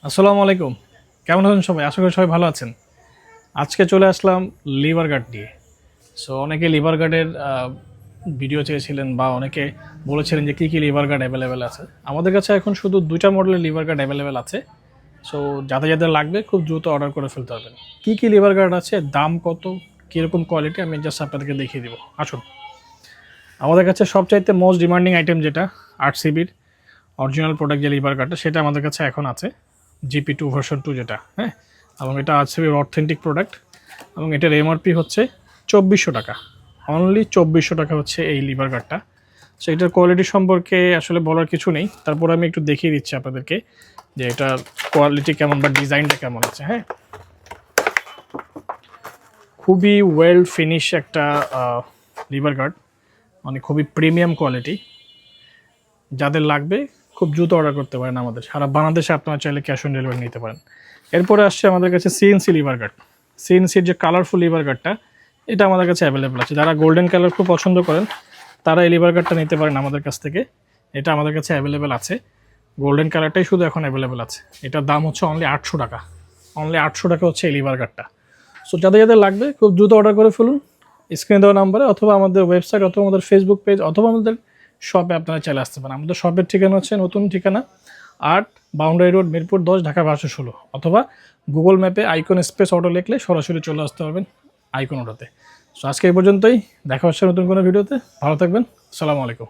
আসসালামু আলাইকুম। কেমন আছেন সবাই? আশা করি সবাই ভালো আছেন। আজকে চলে আসলাম লিভার গার্ড নিয়ে। সো অনেকে লিভার গার্ডের ভিডিও চেয়েছিলেন বা অনেকে বলেছিলেন যে কী কী লিভার গার্ড অ্যাভেলেবেল আছে। আমাদের কাছে এখন শুধু ২টা মডেলের লিভার গার্ড অ্যাভেলেবেল আছে। সো যাদের যাদের লাগবে খুব দ্রুত অর্ডার করে ফেলতে পারবেন। কী কী লিভার গার্ড আছে, দাম কত, কীরকম কোয়ালিটি আমি জাস্ট আপনাদেরকে দেখিয়ে দিব। আসুন। আমাদের কাছে সবচাইতে মোস্ট ডিমান্ডিং আইটেম যেটা ৮ সিবির অরিজিনাল প্রোডাক্ট যে লিভার গার্ডটা সেটা আমাদের কাছে এখন আছে। GP2 ভার্সন 2 যেটা, হ্যাঁ, এবং এটা আছে অথেন্টিক প্রোডাক্ট এবং এটার এমআরপি হচ্ছে ২৪০০ টাকা। অনলি ২৪০০ টাকা হচ্ছে এই লিভার গার্ডটা। সো এটার কোয়ালিটি সম্পর্কে আসলে বলার কিছু নেই, তারপর আমি একটু দেখিয়ে দিচ্ছি আপনাদেরকে যে এটার কোয়ালিটি কেমন বা ডিজাইনটা কেমন আছে। হ্যাঁ, খুবই ওয়েল ফিনিশ একটা লিভার গার্ড, মানে খুবই প্রিমিয়াম কোয়ালিটি। যাদের লাগবে খুব দ্রুত অর্ডার করতে পারেন। আমাদের সারা বাংলাদেশে আপনারা চাইলে ক্যাশ অন ডেলিভারি নিতে পারেন। এরপরে আসছে আমাদের কাছে সিএনসি লিভার গার্ড। সিএনসির যে কালারফুল লিভার গার্ডটা, এটা আমাদের কাছে অ্যাভেলেবেল আছে। যারা গোল্ডেন কালার খুব পছন্দ করেন তারা এই লিভার গার্ডটা নিতে পারেন আমাদের কাছ থেকে। এটা আমাদের কাছে অ্যাভেলেবেল আছে। গোল্ডেন কালারটাই শুধু এখন অ্যাভেলেবেল আছে। এটার দাম হচ্ছে অনলি ৮০০ টাকা। অনলি ৮০০ টাকা হচ্ছে এই লিভার গার্ডটা। সো যাদের যাদের লাগবে খুব দ্রুত অর্ডার করে ফেলুন স্ক্রিনে দেওয়া নাম্বারে, অথবা আমাদের ওয়েবসাইট, অথবা আমাদের ফেসবুক পেজ, অথবা আমাদের শপে আপনারা চলে আসতে পারেন। আমাদের শপের ঠিকানা হচ্ছে নতুন ঠিকানা ৮ বাউন্ডারি রোড, মিরপুর ১০, ঢাকা ১২১৬, অথবা গুগল ম্যাপে আইকন স্পেস অটো লিখলে সরাসরি চলে আসতে পারবেন আইকন অটোতে। সো আজকে এই পর্যন্তই, দেখা হচ্ছে নতুন কোনো ভিডিওতে। ভালো থাকবেন। আসসালামু আলাইকুম।